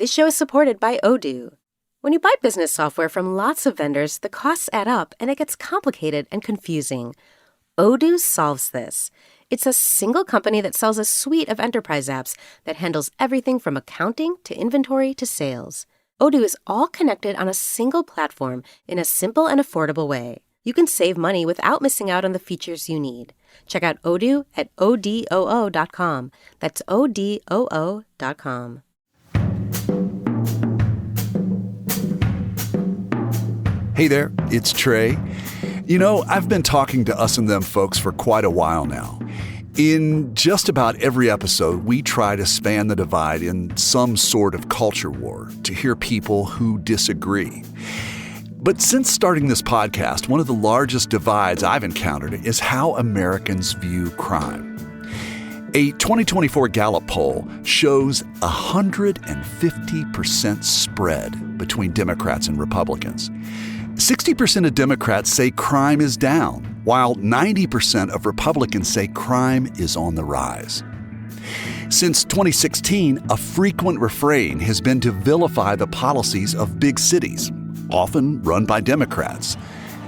This show is supported by Odoo. When you buy business software from lots of vendors, the costs add up and it gets complicated and confusing. Odoo solves this. It's a single company that sells a suite of enterprise apps that handles everything from accounting to inventory to sales. Odoo is all connected on a single platform in a simple and affordable way. You can save money without missing out on the features you need. Check out Odoo at odoo.com. That's odoo.com. Hey there, it's Trey. You know, I've been talking to us and them folks for quite a while now. In just about every episode, we try to span the divide in some sort of culture war to hear people who disagree. But since starting this podcast, one of the largest divides I've encountered is how Americans view crime. A 2024 Gallup poll shows a 150% spread between Democrats and Republicans. 60% of Democrats say crime is down, while 90% of Republicans say crime is on the rise. Since 2016, a frequent refrain has been to vilify the policies of big cities, often run by Democrats,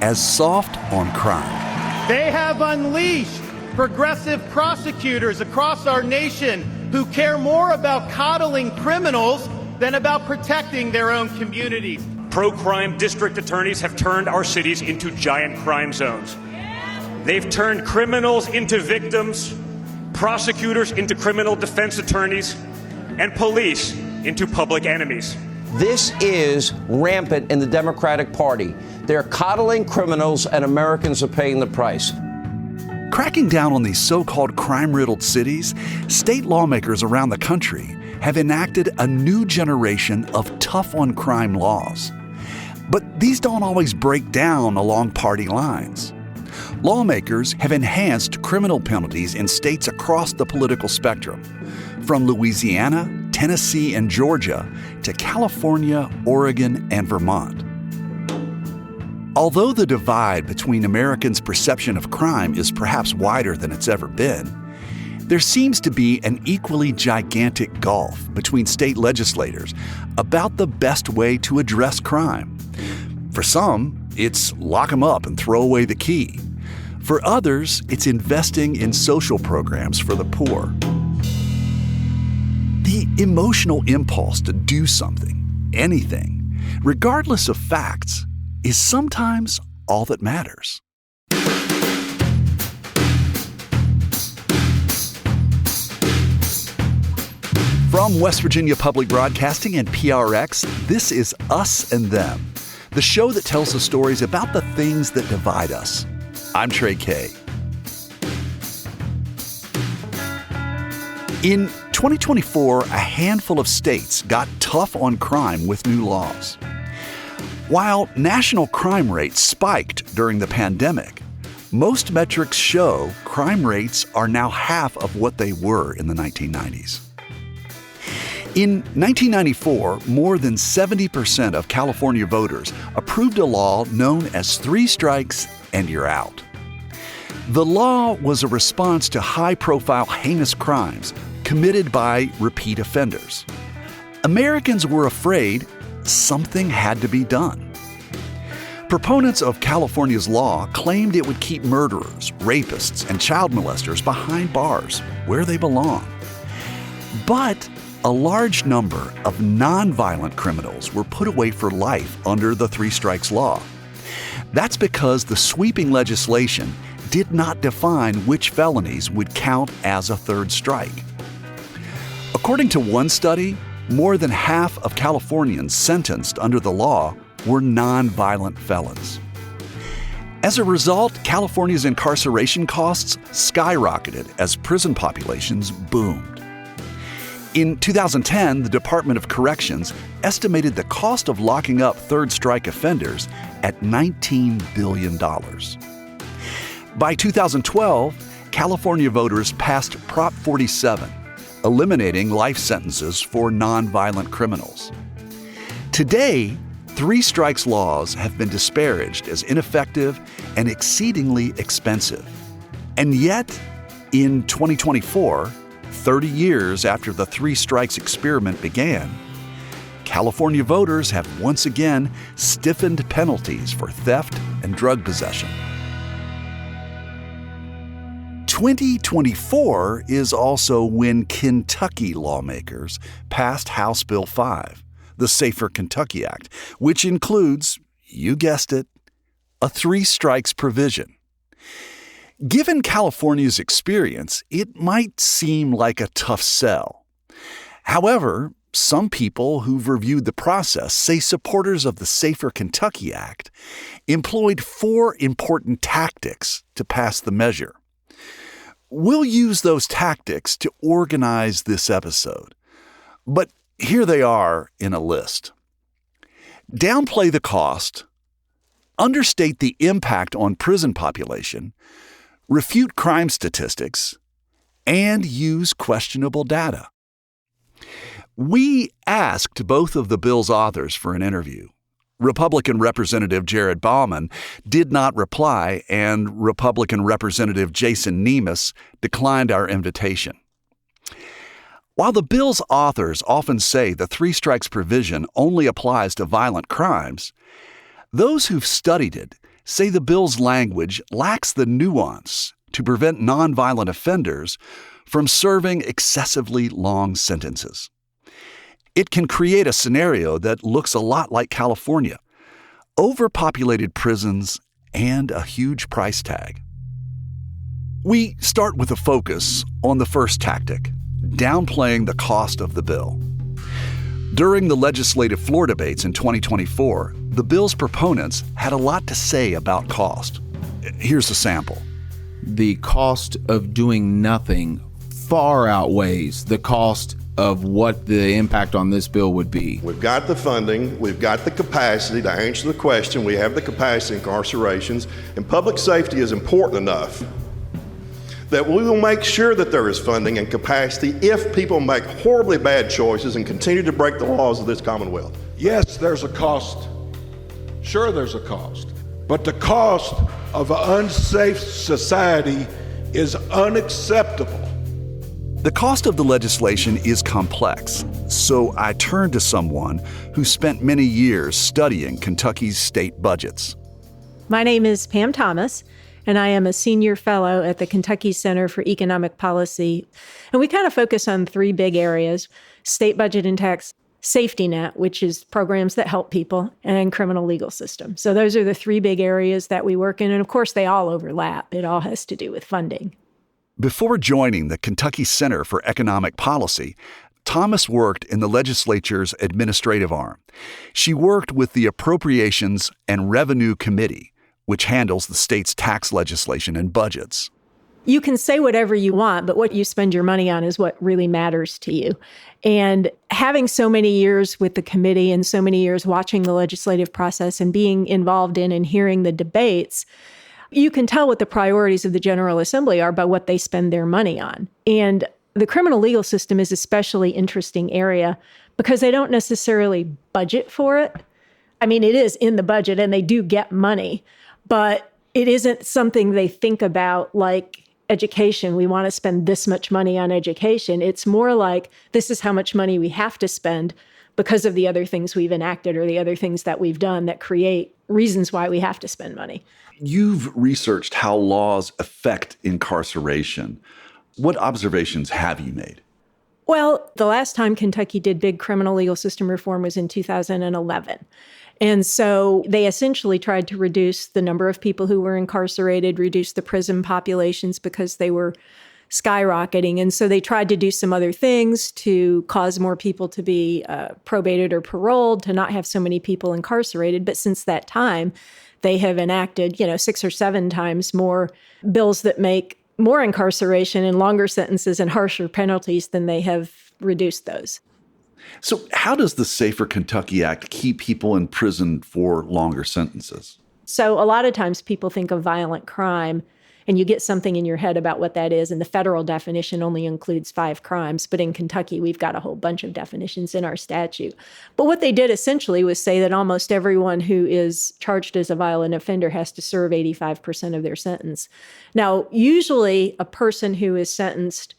as soft on crime. They have unleashed progressive prosecutors across our nation who care more about coddling criminals than about protecting their own communities. Pro-crime district attorneys have turned our cities into giant crime zones. They've turned criminals into victims, prosecutors into criminal defense attorneys, and police into public enemies. This is rampant in the Democratic Party. They're coddling criminals, and Americans are paying the price. Cracking down on these so-called crime-riddled cities, state lawmakers around the country have enacted a new generation of tough-on-crime laws. But these don't always break down along party lines. Lawmakers have enhanced criminal penalties in states across the political spectrum, from Louisiana, Tennessee, and Georgia to California, Oregon, and Vermont. Although the divide between Americans' perception of crime is perhaps wider than it's ever been, there seems to be an equally gigantic gulf between state legislators about the best way to address crime. For some, it's lock 'em up and throw away the key. For others, it's investing in social programs for the poor. The emotional impulse to do something, anything, regardless of facts, is sometimes all that matters. From West Virginia Public Broadcasting and PRX, this is Us and Them, the show that tells the stories about the things that divide us. I'm Trey Kay. In 2024, a handful of states got tough on crime with new laws. While national crime rates spiked during the pandemic, most metrics show crime rates are now half of what they were in the 1990s. In 1994, more than 70% of California voters approved a law known as 3 strikes and you're out. The law was a response to high-profile heinous crimes committed by repeat offenders. Americans were afraid something had to be done. Proponents of California's law claimed it would keep murderers, rapists, and child molesters behind bars where they belong. But a large number of nonviolent criminals were put away for life under the 3 strikes law. That's because the sweeping legislation did not define which felonies would count as a 3rd strike. According to one study, more than half of Californians sentenced under the law were nonviolent felons. As a result, California's incarceration costs skyrocketed as prison populations boomed. In 2010, the Department of Corrections estimated the cost of locking up 3rd strike offenders at $19 billion. By 2012, California voters passed Prop 47, eliminating life sentences for nonviolent criminals. Today, 3 strikes laws have been disparaged as ineffective and exceedingly expensive. And yet, in 2024, 30 years after the 3 strikes experiment began, California voters have once again stiffened penalties for theft and drug possession. 2024 is also when Kentucky lawmakers passed House Bill 5, the Safer Kentucky Act, which includes, you guessed it, a 3 strikes provision. Given California's experience, it might seem like a tough sell. However, some people who've reviewed the process say supporters of the Safer Kentucky Act employed 4 important tactics to pass the measure. We'll use those tactics to organize this episode, but here they are in a list. Downplay the cost, understate the impact on prison population, refute crime statistics, and use questionable data. We asked both of the bill's authors for an interview. Republican Representative Jared Bauman did not reply, and Republican Representative Jason Nemes declined our invitation. While the bill's authors often say the 3 strikes provision only applies to violent crimes, those who've studied it say the bill's language lacks the nuance to prevent nonviolent offenders from serving excessively long sentences. It can create a scenario that looks a lot like California: overpopulated prisons and a huge price tag. We start with a focus on the first tactic, downplaying the cost of the bill. During the legislative floor debates in 2024, the bill's proponents had a lot to say about cost. Here's a sample. The cost of doing nothing far outweighs the cost of what the impact on this bill would be. We've got the funding, we've got the capacity to answer the question, we have the capacity incarcerations, and public safety is important enough that we will make sure that there is funding and capacity if people make horribly bad choices and continue to break the laws of this Commonwealth. Yes, there's a cost. Sure, there's a cost. But the cost of an unsafe society is unacceptable. The cost of the legislation is complex, so I turned to someone who spent many years studying Kentucky's state budgets. My name is Pam Thomas, and I am a senior fellow at the Kentucky Center for Economic Policy. And we kind of focus on 3 big areas: state budget and tax, safety net, which is programs that help people, and criminal legal system. So those are the 3 big areas that we work in. And of course, they all overlap. It all has to do with funding. Before joining the Kentucky Center for Economic Policy, Thomas worked in the legislature's administrative arm. She worked with the Appropriations and Revenue Committee, which handles the state's tax legislation and budgets. You can say whatever you want, but what you spend your money on is what really matters to you. And having so many years with the committee and so many years watching the legislative process and being involved in and hearing the debates, you can tell what the priorities of the General Assembly are by what they spend their money on. And the criminal legal system is an especially interesting area because they don't necessarily budget for it. I mean, it is in the budget and they do get money, but it isn't something they think about like education. We want to spend this much money on education. It's more like, this is how much money we have to spend because of the other things we've enacted or the other things that we've done that create reasons why we have to spend money. You've researched how laws affect incarceration. What observations have you made? Well, the last time Kentucky did big criminal legal system reform was in 2011. And so they essentially tried to reduce the number of people who were incarcerated, reduce the prison populations because they were skyrocketing. And so they tried to do some other things to cause more people to be probated or paroled, to not have so many people incarcerated. But since that time, they have enacted, 6 or 7 times more bills that make more incarceration and longer sentences and harsher penalties than they have reduced those. So how does the Safer Kentucky Act keep people in prison for longer sentences? So a lot of times people think of violent crime and you get something in your head about what that is. And the federal definition only includes 5 crimes. But in Kentucky, we've got a whole bunch of definitions in our statute. But what they did essentially was say that almost everyone who is charged as a violent offender has to serve 85% of their sentence. Now, usually a person who is sentenced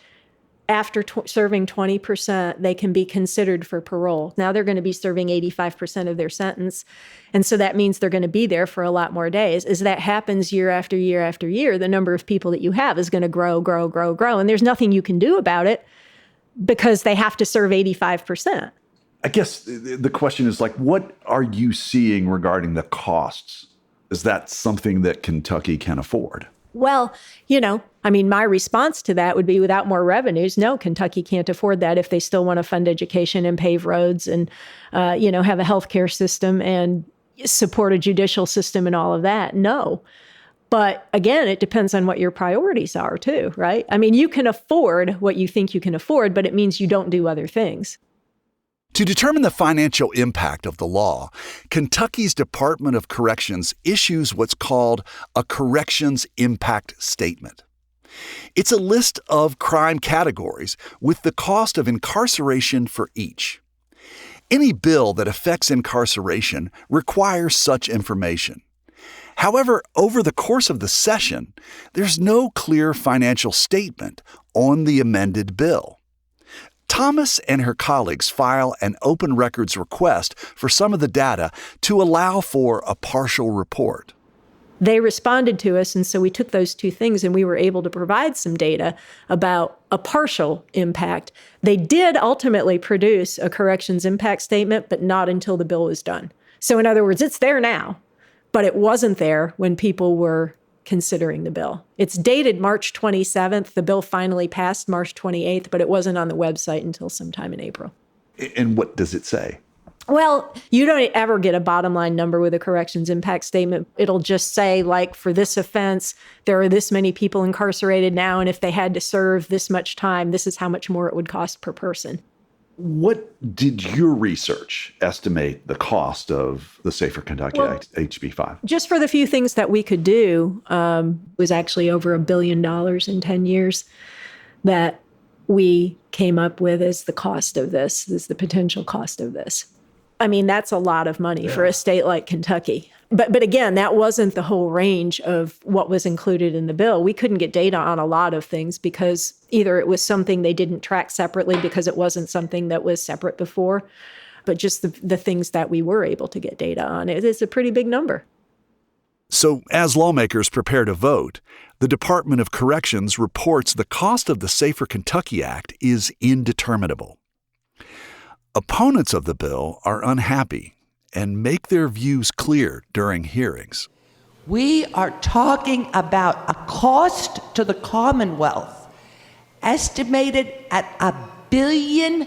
after serving 20%, they can be considered for parole. Now they're going to be serving 85% of their sentence. And so that means they're going to be there for a lot more days. As that happens year after year after year, the number of people that you have is going to grow. And there's nothing you can do about it because they have to serve 85%. I guess the question is, like, what are you seeing regarding the costs? Is that something that Kentucky can afford? Well, my response to that would be, without more revenues, no, Kentucky can't afford that if they still want to fund education and pave roads and, have a healthcare system and support a judicial system and all of that. No. But again, it depends on what your priorities are too, right? I mean, you can afford what you think you can afford, but it means you don't do other things. To determine the financial impact of the law, Kentucky's Department of Corrections issues what's called a Corrections Impact Statement. It's a list of crime categories with the cost of incarceration for each. Any bill that affects incarceration requires such information. However, over the course of the session, there's no clear financial statement on the amended bill. Thomas and her colleagues file an open records request for some of the data to allow for a partial report. They responded to us, and so we took those two things and we were able to provide some data about a partial impact. They did ultimately produce a corrections impact statement, but not until the bill was done. So in other words, it's there now, but it wasn't there when people were considering the bill. It's dated March 27th. The bill finally passed March 28th, but it wasn't on the website until sometime in April. And what does it say? Well, you don't ever get a bottom line number with a corrections impact statement. It'll just say, like, for this offense, there are this many people incarcerated now, and if they had to serve this much time, this is how much more it would cost per person. What did your research estimate the cost of the Safer Kentucky Act, HB 5? Just for the few things that we could do, was actually over $1 billion in 10 years that we came up with as the cost of this, as the potential cost of this. I mean, that's a lot of money for a state like Kentucky. But again, that wasn't the whole range of what was included in the bill. We couldn't get data on a lot of things because either it was something they didn't track separately because it wasn't something that was separate before, but just the things that we were able to get data on. It is a pretty big number. So as lawmakers prepare to vote, the Department of Corrections reports the cost of the Safer Kentucky Act is indeterminable. Opponents of the bill are unhappy and make their views clear during hearings. We are talking about a cost to the Commonwealth estimated at $1 billion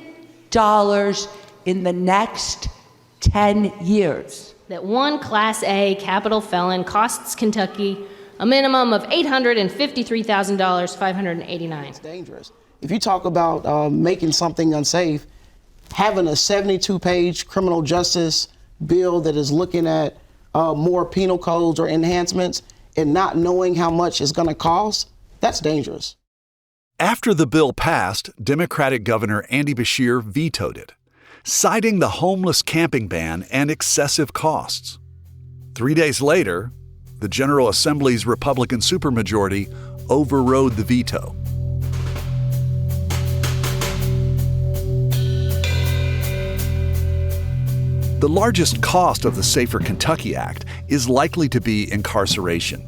in the next 10 years. That one Class A capital felon costs Kentucky a minimum of $853,589. It's dangerous. If you talk about making something unsafe, having a 72-page criminal justice bill that is looking at more penal codes or enhancements and not knowing how much it's going to cost, that's dangerous. After the bill passed, Democratic Governor Andy Beshear vetoed it, citing the homeless camping ban and excessive costs. 3 days later, the General Assembly's Republican supermajority overrode the veto. The largest cost of the Safer Kentucky Act is likely to be incarceration.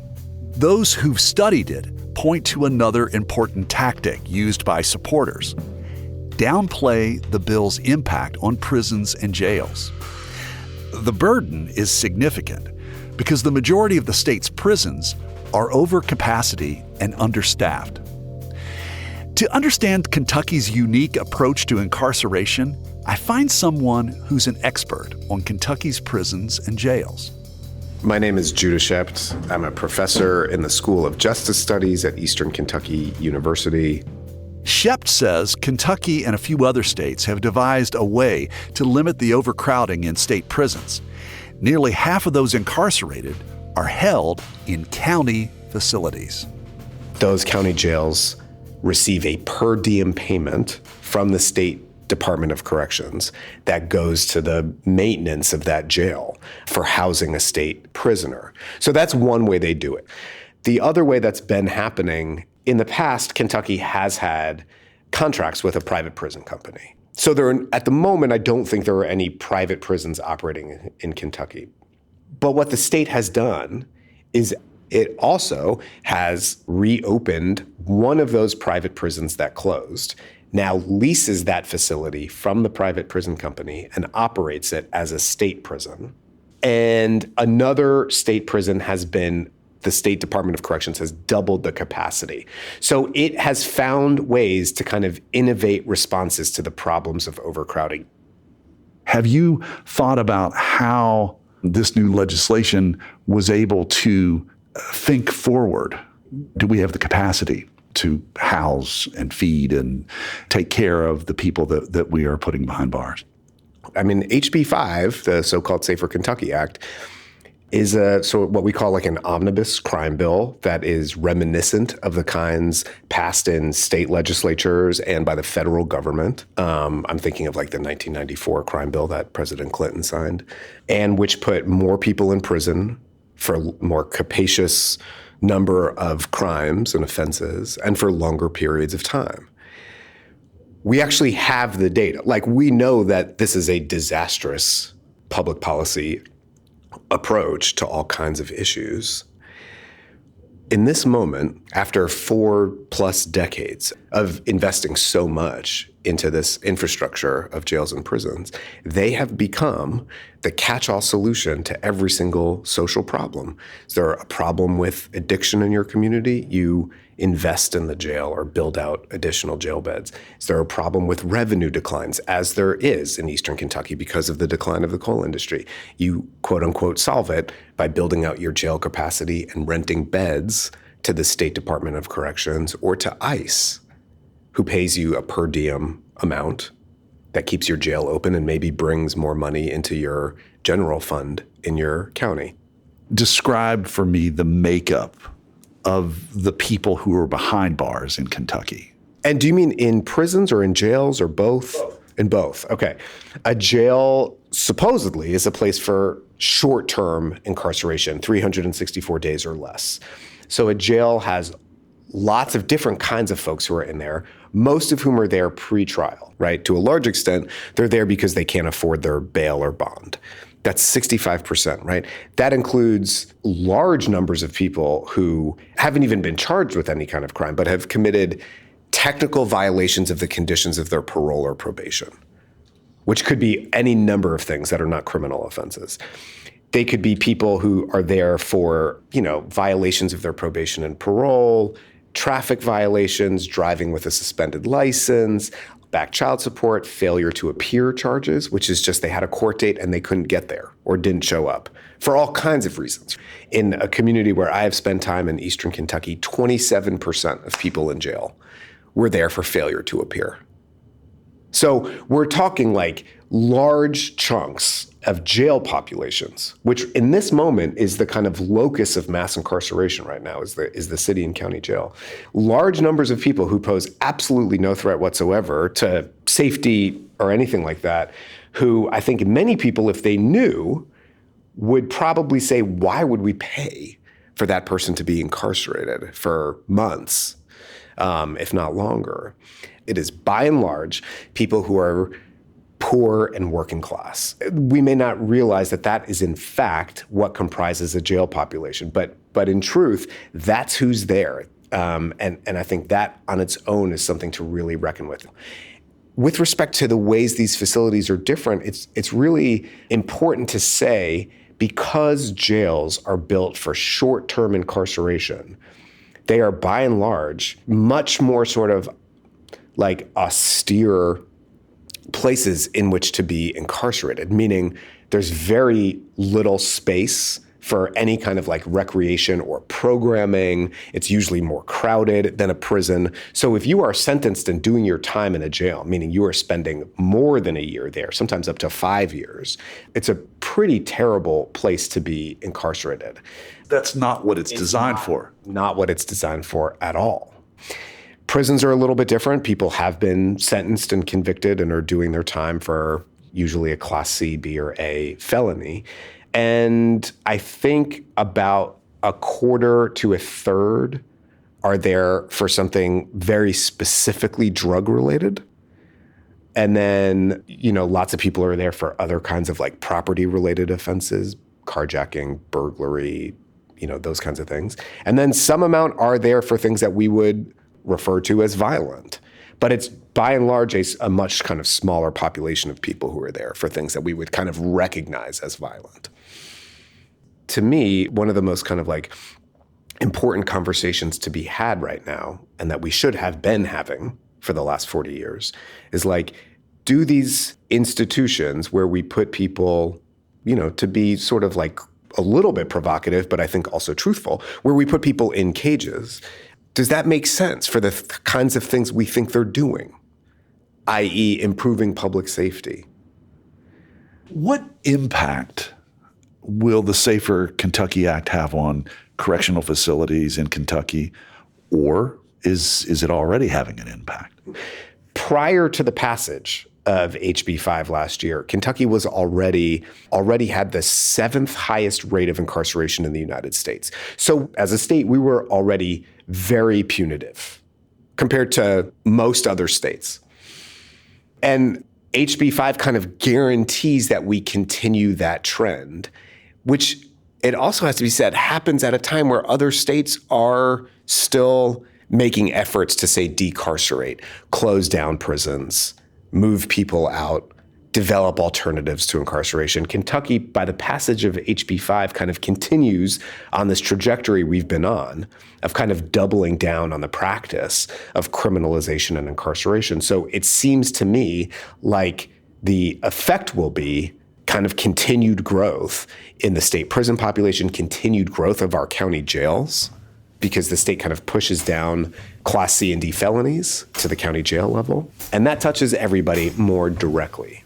Those who've studied it point to another important tactic used by supporters: downplay the bill's impact on prisons and jails. The burden is significant because the majority of the state's prisons are over capacity and understaffed. To understand Kentucky's unique approach to incarceration, I find someone who's an expert on Kentucky's prisons and jails. My name is Judah Shept. I'm a professor in the School of Justice Studies at Eastern Kentucky University. Shept says Kentucky and a few other states have devised a way to limit the overcrowding in state prisons. Nearly half of those incarcerated are held in county facilities. Those county jails receive a per diem payment from the state Department of Corrections that goes to the maintenance of that jail for housing a state prisoner. So that's one way they do it. The other way that's been happening, in the past, Kentucky has had contracts with a private prison company. So at the moment, I don't think there are any private prisons operating in Kentucky. But what the state has done is it also has reopened one of those private prisons that closed, now leases that facility from the private prison company and operates it as a state prison. And another state prison the State Department of Corrections has doubled the capacity. So it has found ways to kind of innovate responses to the problems of overcrowding. Have you thought about how this new legislation was able to think forward? Do we have the capacity to house and feed and take care of the people that we are putting behind bars? I mean, HB 5, the so-called Safer Kentucky Act, is what we call like an omnibus crime bill that is reminiscent of the kinds passed in state legislatures and by the federal government. I'm thinking of like the 1994 crime bill that President Clinton signed, and which put more people in prison for a more capacious number of crimes and offenses and for longer periods of time. We actually have the data. Like, we know that this is a disastrous public policy approach to all kinds of issues. In this moment, after 4+ decades of investing so much into this infrastructure of jails and prisons, they have become the catch-all solution to every single social problem. Is there a problem with addiction in your community? You invest in the jail or build out additional jail beds. Is there a problem with revenue declines, as there is in Eastern Kentucky because of the decline of the coal industry? You, quote unquote, solve it by building out your jail capacity and renting beds to the State Department of Corrections or to ICE, who pays you a per diem amount that keeps your jail open and maybe brings more money into your general fund in your county. Describe for me the makeup of the people who are behind bars in Kentucky. And do you mean in prisons or in jails or both? In both. Okay. A jail supposedly is a place for short-term incarceration, 364 days or less. So a jail has lots of different kinds of folks who are in there, most of whom are there pre-trial, right? To a large extent, they're there because they can't afford their bail or bond. That's 65%, right? That includes large numbers of people who haven't even been charged with any kind of crime, but have committed technical violations of the conditions of their parole or probation, which could be any number of things that are not criminal offenses. They could be people who are there for, violations of their probation and parole, traffic violations, driving with a suspended license, back child support, failure to appear charges, which is just they had a court date and they couldn't get there or didn't show up for all kinds of reasons. In a community where I have spent time in Eastern Kentucky, 27% of people in jail were there for failure to appear. So we're talking like large chunks of jail populations, which in this moment is the kind of locus of mass incarceration right now, is the city and county jail. Large numbers of people who pose absolutely no threat whatsoever to safety or anything like that, who I think many people, if they knew, would probably say, why would we pay for that person to be incarcerated for months, if not longer? It is by and large people who are poor and working class. We may not realize that that is in fact what comprises a jail population, but in truth, that's who's there. And I think that on its own is something to really reckon with. With respect to the ways these facilities are different, it's really important to say, because jails are built for short-term incarceration, they are by and large much more sort of like austere places in which to be incarcerated, meaning there's very little space for any kind of like recreation or programming. It's usually more crowded than a prison. So if you are sentenced and doing your time in a jail, meaning you are spending more than a year there, sometimes up to 5 years, it's a pretty terrible place to be incarcerated. That's not what it's designed for. Not what it's designed for at all. Prisons are a little bit different. People have been sentenced and convicted and are doing their time for usually a Class C, B, or A felony. And I think about a quarter to a third are there for something very specifically drug-related. And then, lots of people are there for other kinds of like property-related offenses, carjacking, burglary, those kinds of things. And then some amount are there for things that we would refer to as violent. But it's by and large a much kind of smaller population of people who are there for things that we would kind of recognize as violent. To me, one of the most kind of like important conversations to be had right now, and that we should have been having for the last 40 years, is like, do these institutions where we put people, to be sort of like a little bit provocative, but I think also truthful, where we put people in cages, does that make sense for the kinds of things we think they're doing, i.e. improving public safety? What impact will the Safer Kentucky Act have on correctional facilities in Kentucky, or is it already having an impact? Prior to the passage of HB 5 last year, Kentucky was already had the 7th highest rate of incarceration in the United States. So as a state, we were already very punitive compared to most other states. And HB 5 kind of guarantees that we continue that trend, which it also has to be said happens at a time where other states are still making efforts to, say, decarcerate, close down prisons, move people out, develop alternatives to incarceration. Kentucky, by the passage of HB 5, kind of continues on this trajectory we've been on of kind of doubling down on the practice of criminalization and incarceration. So it seems to me like the effect will be kind of continued growth in the state prison population, continued growth of our county jails, because the state kind of pushes down Class C and D felonies to the county jail level. And that touches everybody more directly.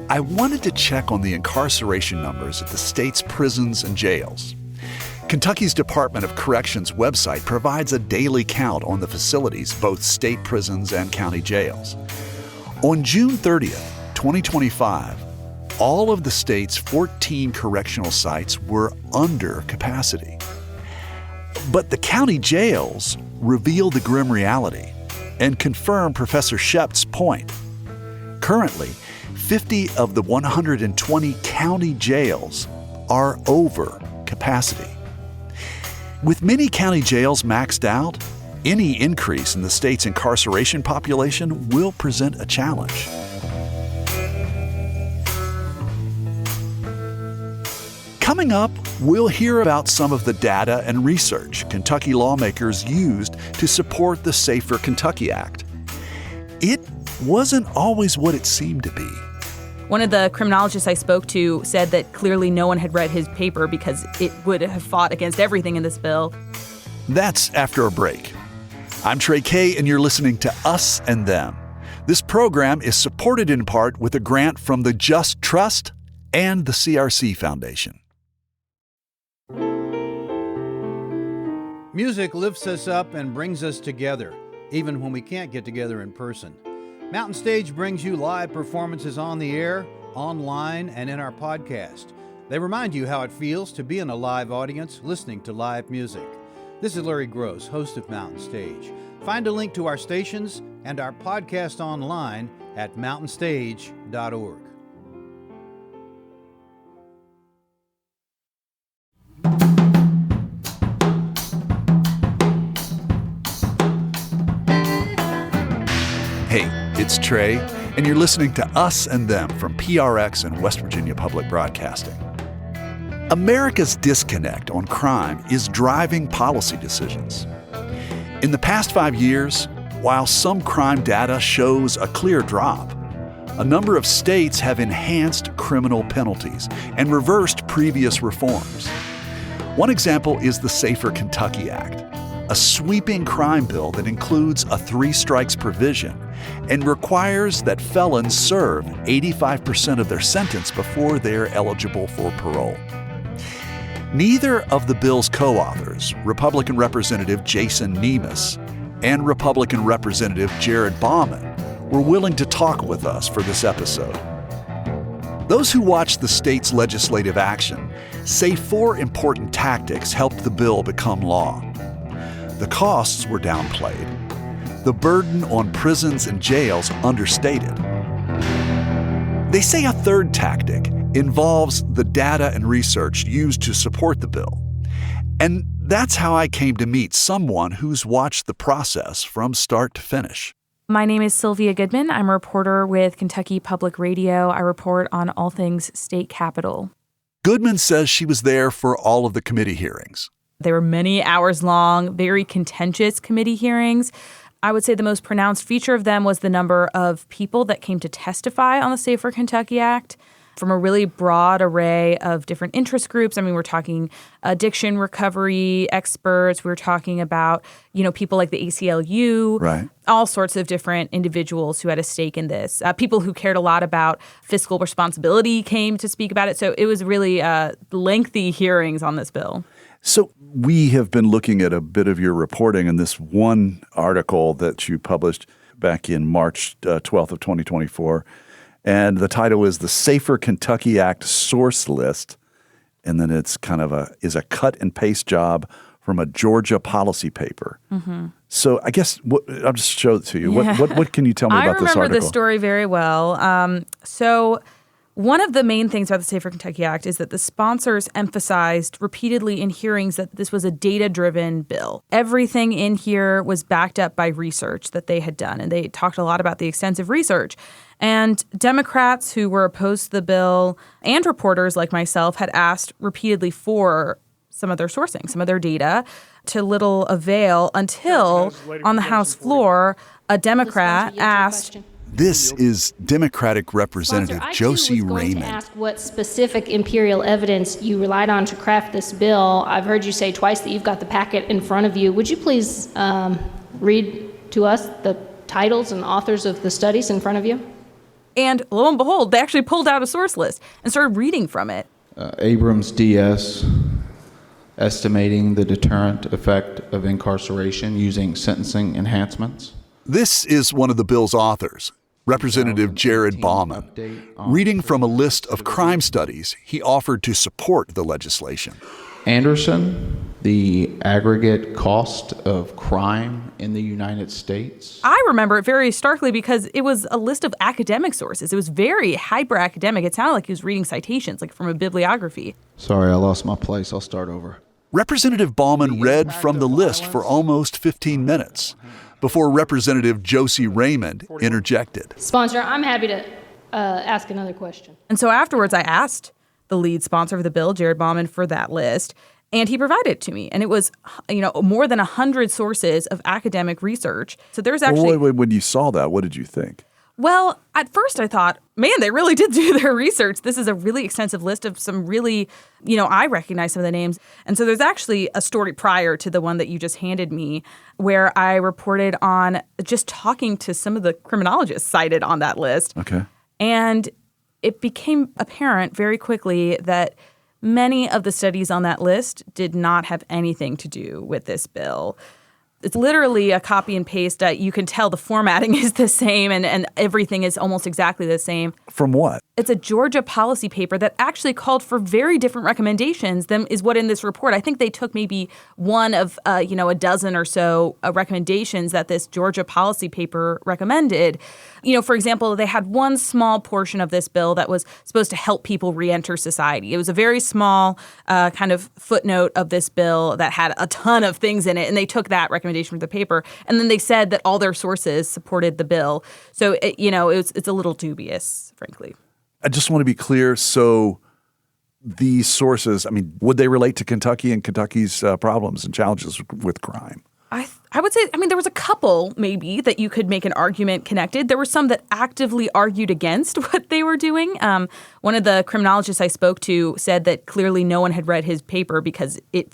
I wanted to check on the incarceration numbers at the state's prisons and jails. Kentucky's Department of Corrections website provides a daily count on the facilities, both state prisons and county jails. On June 30th, 2025, all of the state's 14 correctional sites were under capacity. But the county jails reveal the grim reality and confirm Professor Shept's point. Currently, 50 of the 120 county jails are over capacity. With many county jails maxed out, any increase in the state's incarceration population will present a challenge. Coming up, we'll hear about some of the data and research Kentucky lawmakers used to support the Safer Kentucky Act. It wasn't always what it seemed to be. One of the criminologists I spoke to said that clearly no one had read his paper because it would have fought against everything in this bill. That's after a break. I'm Trey Kay, and you're listening to Us and Them. This program is supported in part with a grant from the Just Trust and the CRC Foundation. Music lifts us up and brings us together, even when we can't get together in person. Mountain Stage brings you live performances on the air, online, and in our podcast. They remind you how it feels to be in a live audience listening to live music. This is Larry Gross, host of Mountain Stage. Find a link to our stations and our podcast online at mountainstage.org. Hey, it's Trey, and you're listening to Us and Them from PRX and West Virginia Public Broadcasting. America's disconnect on crime is driving policy decisions. In the past 5 years, while some crime data shows a clear drop, a number of states have enhanced criminal penalties and reversed previous reforms. One example is the Safer Kentucky Act, a sweeping crime bill that includes a 3 strikes provision and requires that felons serve 85% of their sentence before they're eligible for parole. Neither of the bill's co-authors, Republican Representative Jason Nemus and Republican Representative Jared Bauman, were willing to talk with us for this episode. Those who watch the state's legislative action say 4 important tactics helped the bill become law. The costs were downplayed, the burden on prisons and jails understated. They say a third tactic involves the data and research used to support the bill. And that's how I came to meet someone who's watched the process from start to finish. My name is Sylvia Goodman. I'm a reporter with Kentucky Public Radio. I report on all things state capitol. Goodman says she was there for all of the committee hearings. There were many hours long, very contentious committee hearings. I would say the most pronounced feature of them was the number of people that came to testify on the Safer Kentucky Act from a really broad array of different interest groups. I mean, we're talking addiction recovery experts. We're talking about, people like the ACLU, right. All sorts of different individuals who had a stake in this. People who cared a lot about fiscal responsibility came to speak about it. So it was really lengthy hearings on this bill. So we have been looking at a bit of your reporting in this one article that you published back in March 12th of 2024. And the title is The Safer Kentucky Act Source List. And then it's kind of a cut and paste job from a Georgia policy paper. Mm-hmm. So I guess I'll just show it to you. Yeah. What can you tell me about this article? I remember this story very well. So one of the main things about the Safer Kentucky Act is that the sponsors emphasized repeatedly in hearings that this was a data-driven bill. Everything in here was backed up by research that they had done, and they talked a lot about the extensive research. And Democrats who were opposed to the bill and reporters like myself had asked repeatedly for some of their sourcing, some of their data, to little avail until on the House floor, a Democrat asked. This is Democratic Representative Josie Raymond. I was going to ask what specific imperial evidence you relied on to craft this bill. I've heard you say twice that you've got the packet in front of you. Would you please read to us the titles and authors of the studies in front of you? And lo and behold, they actually pulled out a source list and started reading from it. Abrams DS, estimating the deterrent effect of incarceration using sentencing enhancements. This is one of the bill's authors, Representative Jared Bauman, reading from a list of crime studies he offered to support the legislation. Anderson, the aggregate cost of crime in the United States. I remember it very starkly because it was a list of academic sources. It was very hyper-academic. It sounded like he was reading citations, like from a bibliography. Sorry, I lost my place. I'll start over. Representative Bauman read from the list for almost 15 minutes before Representative Josie Raymond interjected. Sponsor, I'm happy to ask another question. And so afterwards, I asked the lead sponsor of the bill, Jared Bauman, for that list, and he provided it to me. And it was, more than 100 sources of academic research. So there's actually... Wait, when you saw that, what did you think? Well, at first I thought, man, they really did do their research. This is a really extensive list of some really, I recognize some of the names. And so there's actually a story prior to the one that you just handed me where I reported on just talking to some of the criminologists cited on that list. Okay. And it became apparent very quickly that many of the studies on that list did not have anything to do with this bill. It's literally a copy and paste. You can tell the formatting is the same and everything is almost exactly the same. From what? It's a Georgia policy paper that actually called for very different recommendations than is what in this report. I think they took maybe one of, a dozen or so recommendations that this Georgia policy paper recommended. For example, they had one small portion of this bill that was supposed to help people reenter society. It was a very small kind of footnote of this bill that had a ton of things in it, and they took that recommendation from the paper, and then they said that all their sources supported the bill. So, it's a little dubious, frankly. I just want to be clear. So these sources, would they relate to Kentucky and Kentucky's problems and challenges with crime? I would say, there was a couple maybe that you could make an argument connected. There were some that actively argued against what they were doing. One of the criminologists I spoke to said that clearly no one had read his paper because it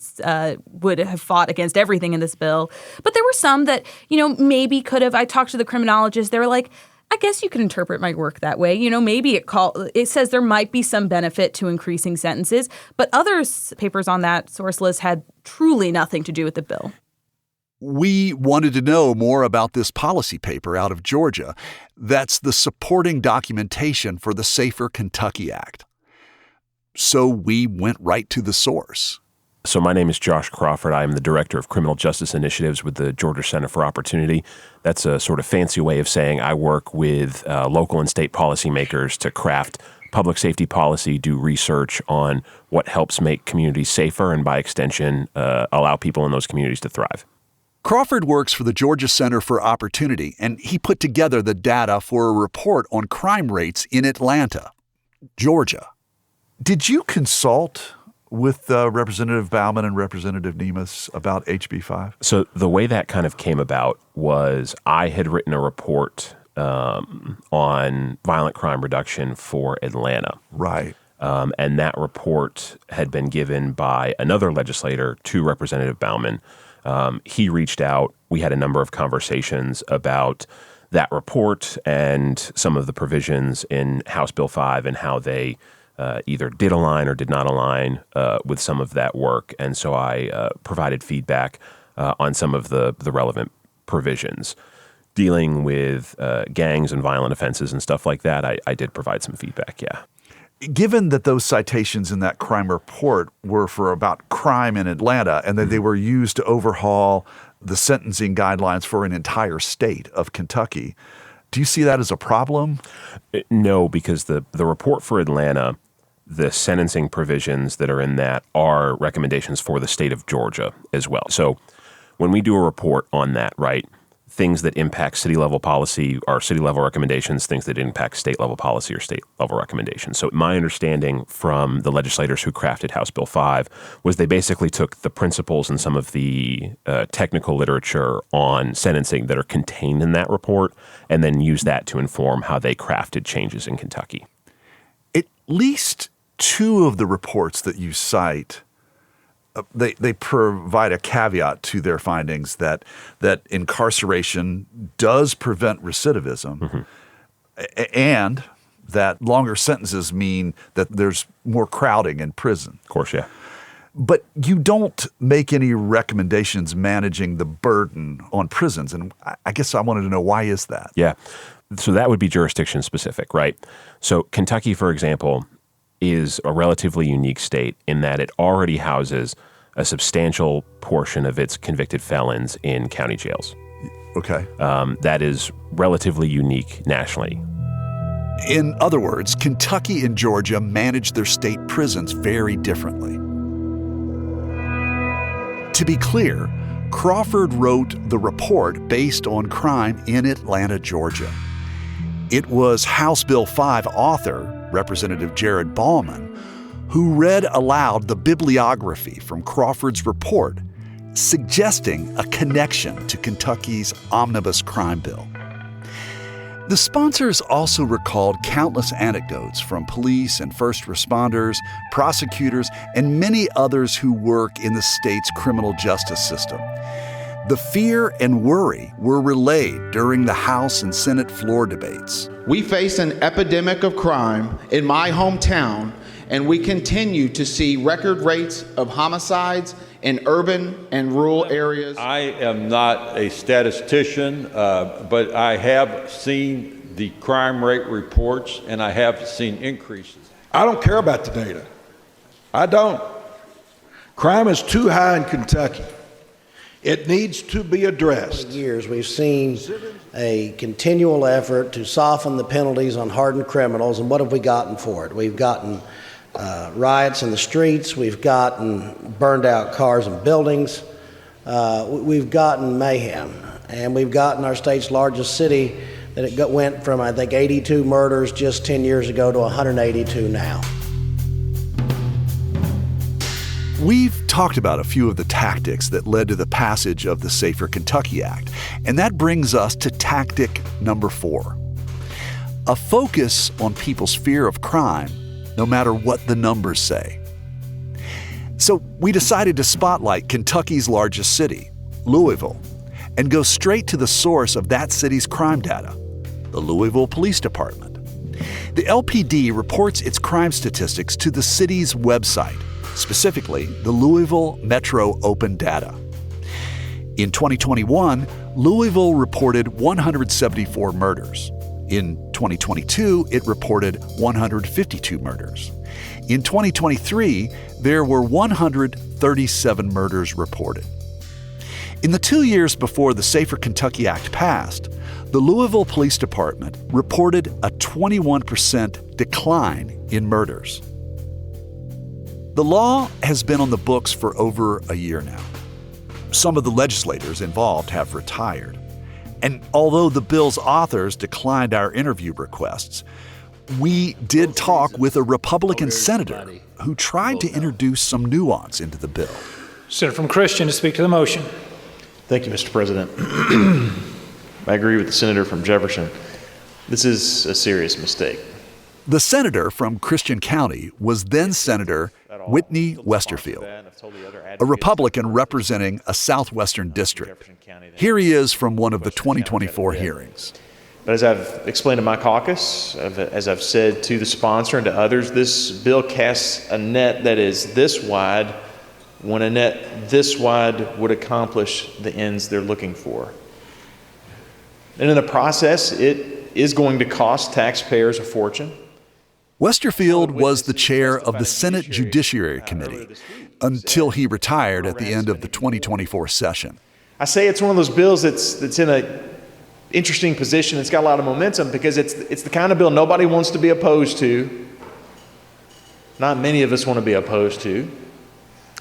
would have fought against everything in this bill. But there were some that, maybe could have. I talked to the criminologists. They were like, I guess you could interpret my work that way. Maybe it says there might be some benefit to increasing sentences, but other papers on that source list had truly nothing to do with the bill. We wanted to know more about this policy paper out of Georgia. That's the supporting documentation for the Safer Kentucky Act. So we went right to the source. So my name is Josh Crawford. I am the Director of Criminal Justice Initiatives with the Georgia Center for Opportunity. That's a sort of fancy way of saying I work with local and state policymakers to craft public safety policy, do research on what helps make communities safer, and by extension, allow people in those communities to thrive. Crawford works for the Georgia Center for Opportunity, and he put together the data for a report on crime rates in Atlanta, Georgia. Did you consult with Representative Bauman and Representative Nemes about HB 5? So the way that kind of came about was I had written a report on violent crime reduction for Atlanta. Right. And that report had been given by another legislator to Representative Bauman. He reached out. We had a number of conversations about that report and some of the provisions in House Bill 5 and how they either did align or did not align with some of that work. And so I provided feedback on some of the relevant provisions. Dealing with gangs and violent offenses and stuff like that, I did provide some feedback, yeah. Given that those citations in that crime report were for about crime in Atlanta and that they were used to overhaul the sentencing guidelines for an entire state of Kentucky, do you see that as a problem? No, because the report for Atlanta, the sentencing provisions that are in that are recommendations for the state of Georgia as well. So when we do a report on that, right, things that impact city-level policy are city-level recommendations. Things that impact state-level policy are state-level recommendations. So my understanding from the legislators who crafted House Bill 5 was they basically took the principles and some of the technical literature on sentencing that are contained in that report and then used that to inform how they crafted changes in Kentucky. At least two of the reports that you cite, they provide a caveat to their findings that incarceration does prevent recidivism, and that longer sentences mean that there's more crowding in prison. Of course, yeah. But you don't make any recommendations managing the burden on prisons, and I guess I wanted to know, why is that? Yeah. So that would be jurisdiction specific, right? So Kentucky, for example, is a relatively unique state in that it already houses a substantial portion of its convicted felons in county jails. Okay. That is relatively unique nationally. In other words, Kentucky and Georgia manage their state prisons very differently. To be clear, Crawford wrote the report based on crime in Atlanta, Georgia. It was House Bill 5 author, Representative Jared Bauman, who read aloud the bibliography from Crawford's report, suggesting a connection to Kentucky's omnibus crime bill. The sponsors also recalled countless anecdotes from police and first responders, prosecutors, and many others who work in the state's criminal justice system. The fear and worry were relayed during the House and Senate floor debates. We face an epidemic of crime in my hometown, and we continue to see record rates of homicides in urban and rural areas. I am not a statistician, but I have seen the crime rate reports, and I have seen increases. I don't care about the data. I don't. Crime is too high in Kentucky. It needs to be addressed. For years, we've seen a continual effort to soften the penalties on hardened criminals, and what have we gotten for it? We've gotten riots in the streets, we've gotten burned out cars and buildings, we've gotten mayhem, and we've gotten our state's largest city that it went from, I think, 82 murders just 10 years ago to 182 now. We've talked about a few of the tactics that led to the passage of the Safer Kentucky Act, and that brings us to tactic number 4. A focus on people's fear of crime, no matter what the numbers say. So we decided to spotlight Kentucky's largest city, Louisville, and go straight to the source of that city's crime data, the Louisville Police Department. The LPD reports its crime statistics to the city's website, specifically the Louisville Metro Open Data. In 2021, Louisville reported 174 murders. In 2022, it reported 152 murders. In 2023, there were 137 murders reported. In the 2 years before the Safer Kentucky Act passed, the Louisville Police Department reported a 21% decline in murders. The law has been on the books for over a year now. Some of the legislators involved have retired. And although the bill's authors declined our interview requests, we did talk with a Republican senator who tried to introduce some nuance into the bill. Senator from Christian to speak to the motion. Thank you, Mr. President. I agree with the senator from Jefferson. This is a serious mistake. The senator from Christian County was then Senator Whitney Westerfield, a Republican representing a southwestern district. Here he is from one of the 2024 hearings. But as I've explained to my caucus, as I've said to the sponsor and to others, this bill casts a net that is this wide when a net this wide would accomplish the ends they're looking for. And in the process, it is going to cost taxpayers a fortune. Westerfield was the chair of the Senate Judiciary Committee until he retired at the end of the 2024 session. I say it's one of those bills that's in a interesting position. It's got a lot of momentum because it's the kind of bill nobody wants to be opposed to. Not many of us want to be opposed to.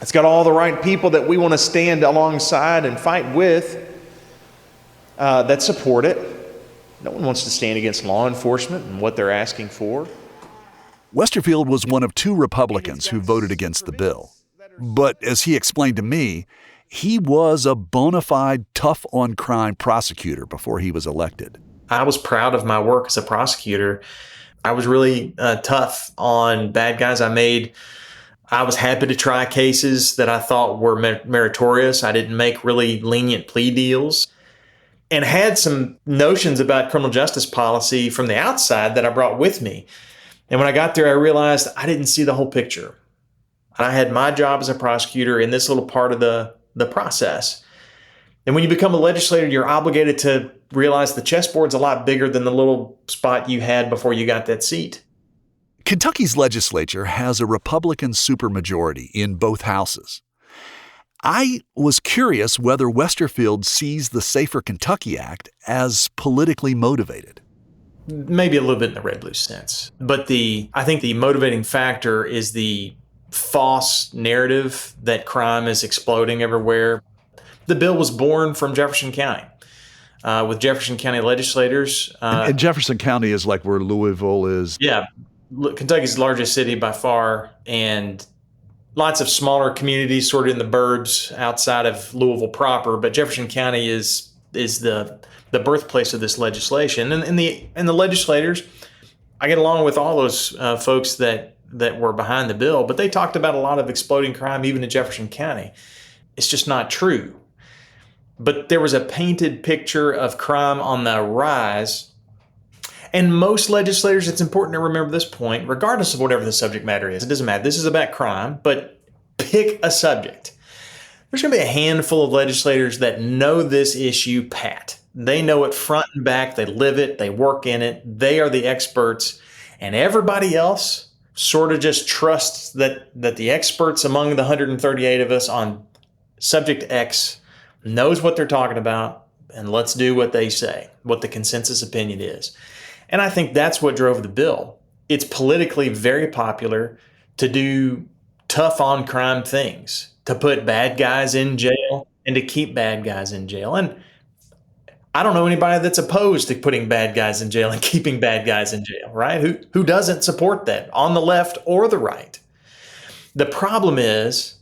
It's got all the right people that we want to stand alongside and fight with that support it. No one wants to stand against law enforcement and what they're asking for. Westerfield was one of two Republicans who voted against the bill. But as he explained to me, he was a bona fide tough-on-crime prosecutor before he was elected. I was proud of my work as a prosecutor. I was really tough on bad guys. I was happy to try cases that I thought were meritorious. I didn't make really lenient plea deals, and had some notions about criminal justice policy from the outside that I brought with me. And when I got there, I realized I didn't see the whole picture. I had my job as a prosecutor in this little part of the process. And when you become a legislator, you're obligated to realize the chessboard's a lot bigger than the little spot you had before you got that seat. Kentucky's legislature has a Republican supermajority in both houses. I was curious whether Westerfield sees the Safer Kentucky Act as politically motivated. Maybe a little bit in the red-blue sense. But I think the motivating factor is the false narrative that crime is exploding everywhere. The bill was born from Jefferson County with Jefferson County legislators. And Jefferson County is like where Louisville is. Yeah, Kentucky's largest city by far, and lots of smaller communities sort of in the burbs outside of Louisville proper. But Jefferson County is the birthplace of this legislation. And the legislators, I get along with all those folks that were behind the bill, but they talked about a lot of exploding crime even in Jefferson County. It's just not true. But there was a painted picture of crime on the rise. And most legislators, it's important to remember this point, regardless of whatever the subject matter is, it doesn't matter. This is about crime, but pick a subject. There's going to be a handful of legislators that know this issue pat. They know it front and back. They live it. They work in it. They are the experts. And everybody else sort of just trusts that the experts among the 138 of us on subject X knows what they're talking about, and let's do what they say, what the consensus opinion is. And I think that's what drove the bill. It's politically very popular to do tough on crime things, to put bad guys in jail and to keep bad guys in jail. And I don't know anybody that's opposed to putting bad guys in jail and keeping bad guys in jail, right? Who doesn't support that on the left or the right? The problem is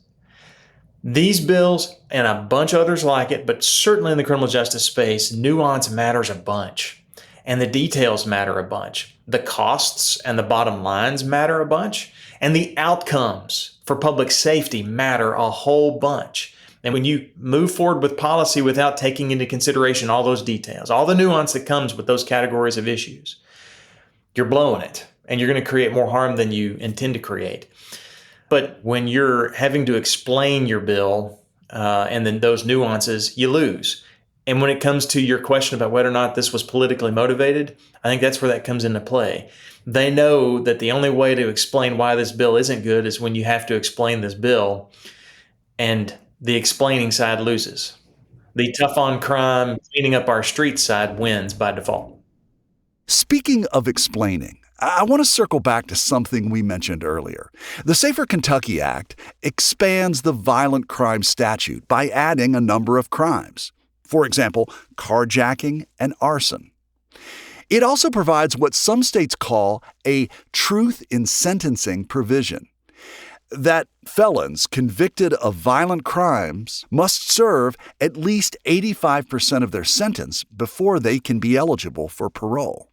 these bills and a bunch of others like it, but certainly in the criminal justice space, nuance matters a bunch and the details matter a bunch. The costs and the bottom lines matter a bunch, and the outcomes for public safety matter a whole bunch. And when you move forward with policy without taking into consideration all those details, all the nuance that comes with those categories of issues, you're blowing it and you're going to create more harm than you intend to create. But when you're having to explain your bill and then those nuances, you lose. And when it comes to your question about whether or not this was politically motivated, I think that's where that comes into play. They know that the only way to explain why this bill isn't good is when you have to explain this bill, and the explaining side loses. The tough on crime, cleaning up our streets side wins by default. Speaking of explaining, I want to circle back to something we mentioned earlier. The Safer Kentucky Act expands the violent crime statute by adding a number of crimes. For example, carjacking and arson. It also provides what some states call a truth in sentencing provision, that felons convicted of violent crimes must serve at least 85% of their sentence before they can be eligible for parole.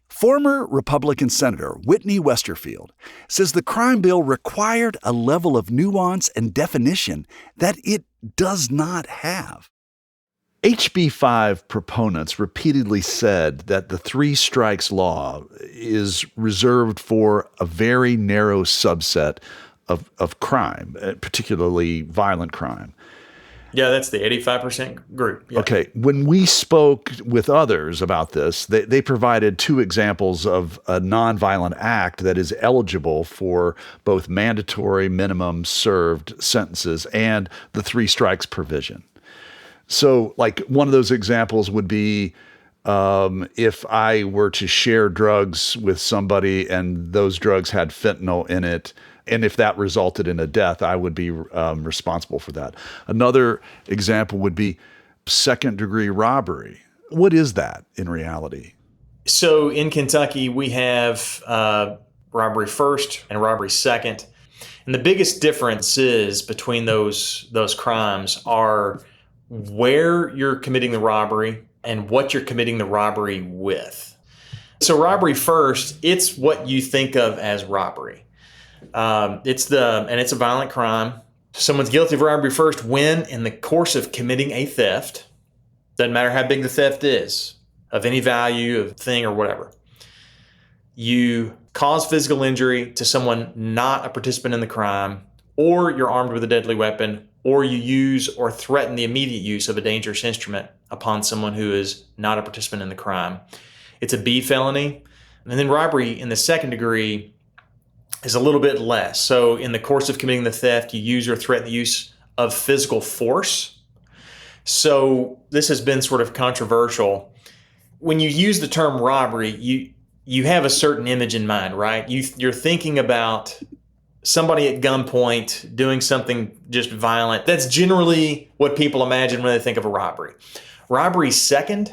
Former Republican Senator Whitney Westerfield says the crime bill required a level of nuance and definition that it does not have. HB 5 proponents repeatedly said that the three strikes law is reserved for a very narrow subset of crime, particularly violent crime. Yeah, that's the 85% group. Yeah. Okay, when we spoke with others about this, they provided two examples of a nonviolent act that is eligible for both mandatory minimum served sentences and the three strikes provision. So, like, one of those examples would be if I were to share drugs with somebody and those drugs had fentanyl in it, and if that resulted in a death, I would be responsible for that. Another example would be second-degree robbery. What is that in reality? So in Kentucky, we have robbery first and robbery second. And the biggest differences between those crimes are where you're committing the robbery and what you're committing the robbery with. So robbery first, it's what you think of as robbery. It's a violent crime. Someone's guilty of robbery first when, in the course of committing a theft, doesn't matter how big the theft is, of any value, of thing or whatever, you cause physical injury to someone not a participant in the crime, or you're armed with a deadly weapon, or you use or threaten the immediate use of a dangerous instrument upon someone who is not a participant in the crime. It's a B felony. And then robbery in the second degree is a little bit less. So in the course of committing the theft, you use or threaten the use of physical force. So this has been sort of controversial. When you use the term robbery, you have a certain image in mind, right? You're thinking about somebody at gunpoint doing something just violent. That's generally what people imagine when they think of a robbery. Robbery second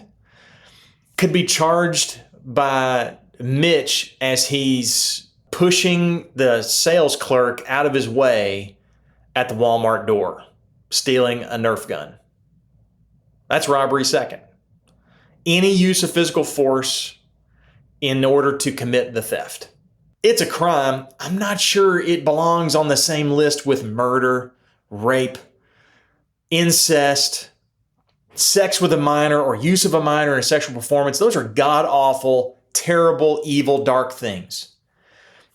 could be charged by Mitch as he's pushing the sales clerk out of his way at the Walmart door, stealing a Nerf gun. That's robbery second. Any use of physical force in order to commit the theft. It's a crime. I'm not sure it belongs on the same list with murder, rape, incest, sex with a minor, or use of a minor in a sexual performance. Those are god-awful, terrible, evil, dark things.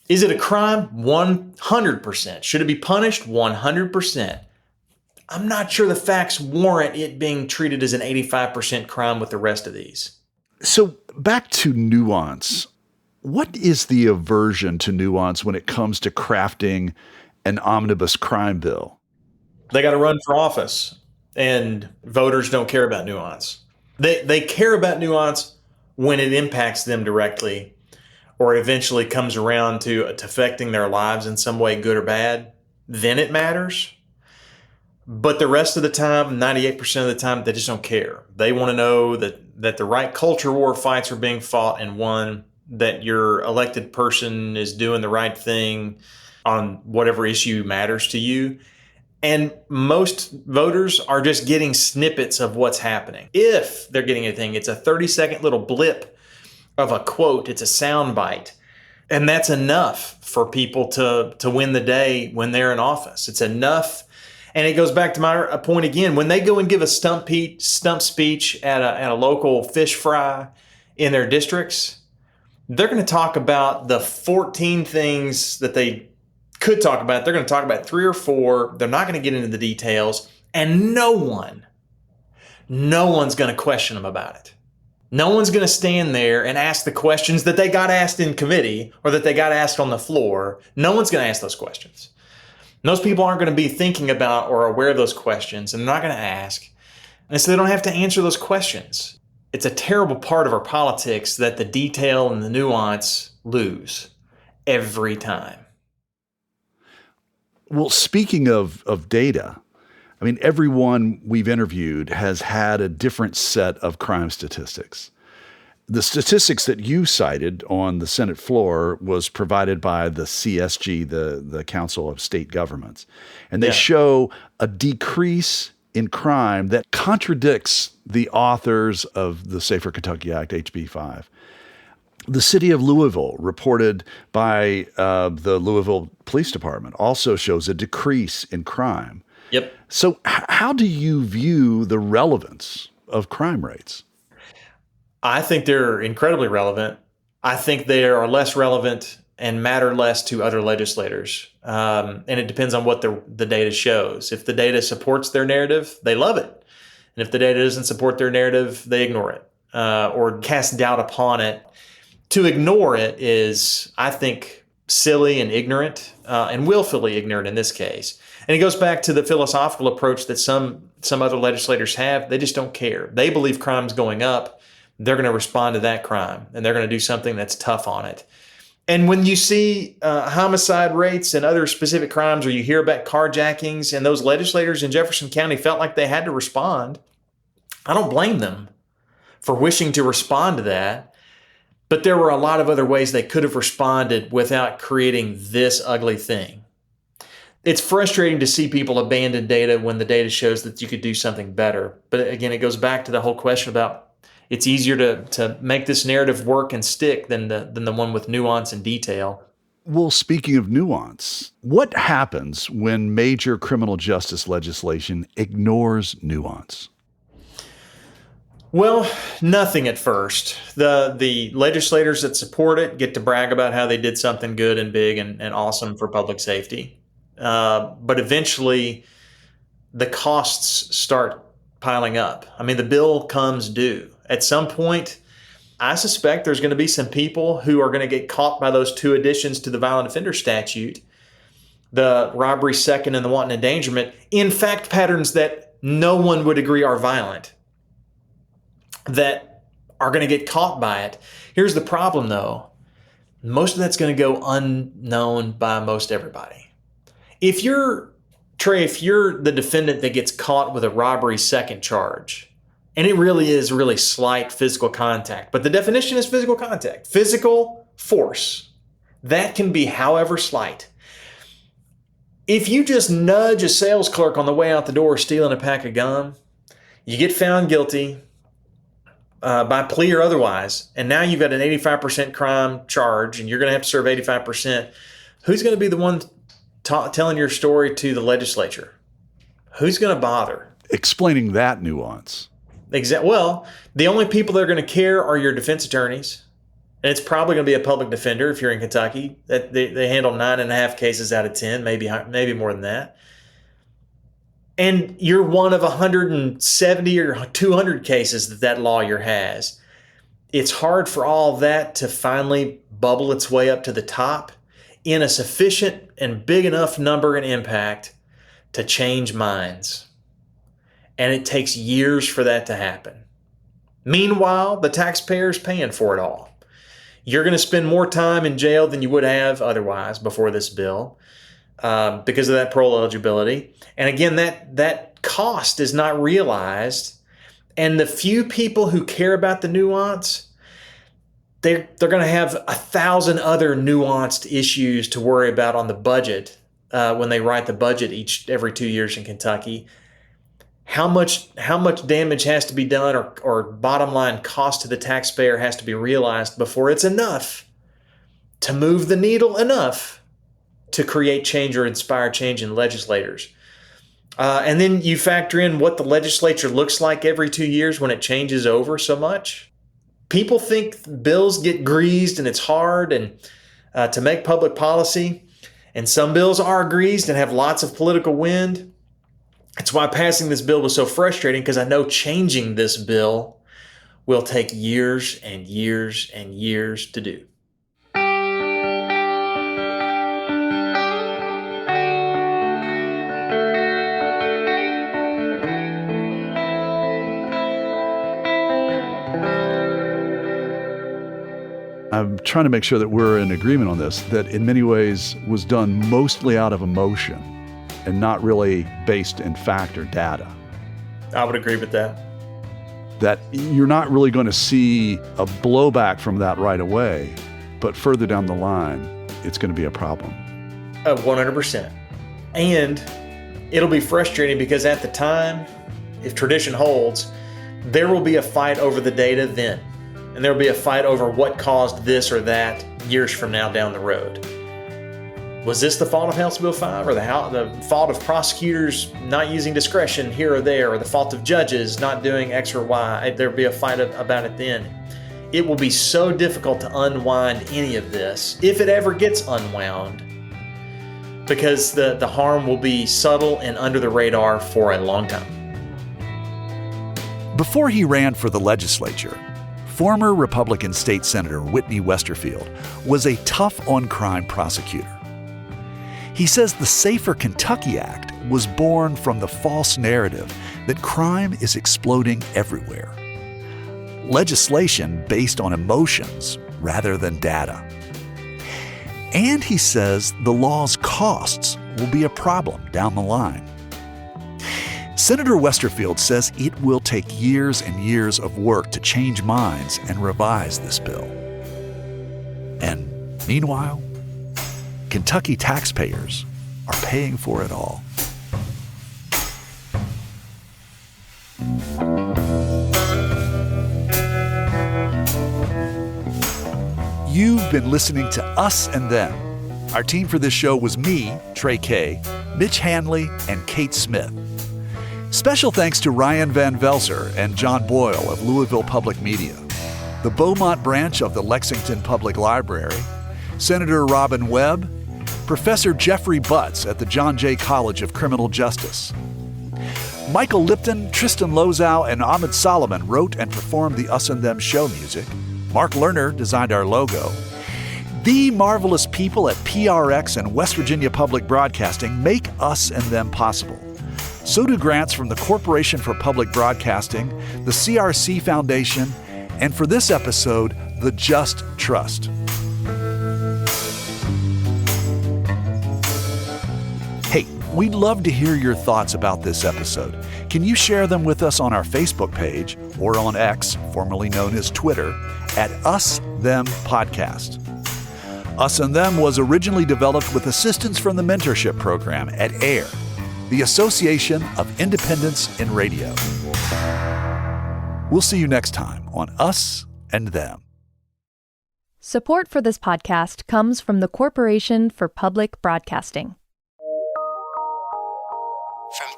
Is it a crime? 100%. Should it be punished? 100%. I'm not sure the facts warrant it being treated as an 85% crime with the rest of these. So back to nuance. What is the aversion to nuance when it comes to crafting an omnibus crime bill? They got to run for office, and voters don't care about nuance. They care about nuance when it impacts them directly or eventually comes around to affecting their lives in some way, good or bad. Then it matters. But the rest of the time, 98% of the time, they just don't care. They want to know that the right culture war fights are being fought and won, that your elected person is doing the right thing on whatever issue matters to you. And most voters are just getting snippets of what's happening. If they're getting anything, it's a 30-second little blip of a quote. It's a sound bite. And that's enough for people to win the day when they're in office. It's enough. And it goes back to my point again. When they go and give a stump speech at a local fish fry in their districts, they're going to talk about the 14 things that they could talk about. They're going to talk about 3 or 4. They're not going to get into the details. And no one no one's going to question them about it. No one's going to stand there and ask the questions that they got asked in committee or that they got asked on the floor. No one's going to ask those questions. Those people aren't going to be thinking about or aware of those questions, and they're not going to ask. And so they don't have to answer those questions. It's a terrible part of our politics that the detail and the nuance lose every time. Well, speaking of data, I mean, everyone we've interviewed has had a different set of crime statistics. The statistics that you cited on the Senate floor was provided by the CSG, the Council of State Governments. And they show a decrease in crime that contradicts the authors of the Safer Kentucky Act, HB 5. The city of Louisville, reported by the Louisville Police Department, also shows a decrease in crime. Yep. So how do you view the relevance of crime rates? I think they're incredibly relevant. I think they are less relevant and matter less to other legislators. And it depends on what the data shows. If the data supports their narrative, they love it. And if the data doesn't support their narrative, they ignore it or cast doubt upon it. To ignore it is, I think, silly and ignorant and willfully ignorant in this case. And it goes back to the philosophical approach that some other legislators have. They just don't care. They believe crime's going up. They're going to respond to that crime, and they're going to do something that's tough on it. And when you see homicide rates and other specific crimes, or you hear about carjackings, and those legislators in Jefferson County felt like they had to respond, I don't blame them for wishing to respond to that. But there were a lot of other ways they could have responded without creating this ugly thing. It's frustrating to see people abandon data when the data shows that you could do something better. But again, it goes back to the whole question about it's easier to make this narrative work and stick than the one with nuance and detail. Well, speaking of nuance, what happens when major criminal justice legislation ignores nuance? Well, nothing at first. The legislators that support it get to brag about how they did something good and big and awesome for public safety. But eventually, the costs start piling up. I mean, the bill comes due. At some point, I suspect there's going to be some people who are going to get caught by those two additions to the violent offender statute, the robbery second and the wanton endangerment, in fact patterns that no one would agree are violent, that are going to get caught by it. Here's the problem, though. Most of that's going to go unknown by most everybody. If you're the defendant that gets caught with a robbery second charge, and it really is really slight physical contact, but the definition is physical contact, physical force, that can be however slight. If you just nudge a sales clerk on the way out the door stealing a pack of gum, you get found guilty by plea or otherwise, and now you've got an 85% crime charge, and you're going to have to serve 85%. Who's going to be the one telling your story to the legislature? Who's going to bother explaining that nuance? Well, the only people that are going to care are your defense attorneys, and it's probably going to be a public defender if you're in Kentucky. That they handle 9.5 cases out of 10, maybe more than that. And you're one of 170 or 200 cases that lawyer has. It's hard for all that to finally bubble its way up to the top in a sufficient and big enough number and impact to change minds. And it takes years for that to happen. Meanwhile, the taxpayer's paying for it all. You're going to spend more time in jail than you would have otherwise before this bill because of that parole eligibility. And again, that cost is not realized. And the few people who care about the nuance, they're going to have 1,000 other nuanced issues to worry about on the budget when they write the budget every 2 years in Kentucky. How much damage has to be done or bottom line cost to the taxpayer has to be realized before it's enough to move the needle enough to create change or inspire change in legislators. And then you factor in what the legislature looks like every 2 years when it changes over so much. People think bills get greased and it's hard and to make public policy. And some bills are greased and have lots of political wind. It's why passing this bill was so frustrating, because I know changing this bill will take years and years and years to do. I'm trying to make sure that we're in agreement on this, that in many ways was done mostly out of emotion and not really based in fact or data. I would agree with that. That you're not really going to see a blowback from that right away, but further down the line, it's going to be a problem. 100%. And it'll be frustrating because at the time, if tradition holds, there will be a fight over the data then. And there'll be a fight over what caused this or that years from now down the road. Was this the fault of House Bill 5, or the fault of prosecutors not using discretion here or there, or the fault of judges not doing X or Y? There'll be a fight about it then. It will be so difficult to unwind any of this, if it ever gets unwound, because the harm will be subtle and under the radar for a long time. Before he ran for the legislature, former Republican State Senator Whitney Westerfield was a tough-on-crime prosecutor. He says the Safer Kentucky Act was born from the false narrative that crime is exploding everywhere. Legislation based on emotions rather than data. And he says the law's costs will be a problem down the line. Senator Westerfield says it will take years and years of work to change minds and revise this bill. And meanwhile, Kentucky taxpayers are paying for it all. You've been listening to Us and Them. Our team for this show was me, Trey Kay, Mitch Hanley, and Kate Smith. Special thanks to Ryan Van Velzer and John Boyle of Louisville Public Media, the Beaumont branch of the Lexington Public Library, Senator Robin Webb, Professor Jeffrey Butts at the John Jay College of Criminal Justice. Michael Lipton, Tristan Lozow, and Ahmed Solomon wrote and performed the Us and Them show music. Mark Lerner designed our logo. The marvelous people at PRX and West Virginia Public Broadcasting make Us and Them possible. So do grants from the Corporation for Public Broadcasting, the CRC Foundation, and for this episode, the Just Trust. Hey, we'd love to hear your thoughts about this episode. Can you share them with us on our Facebook page or on X, formerly known as Twitter, at Us Them Podcast? Us and Them was originally developed with assistance from the mentorship program at AIR, the Association of Independents in Radio. We'll see you next time on Us and Them. Support for this podcast comes from the Corporation for Public Broadcasting. From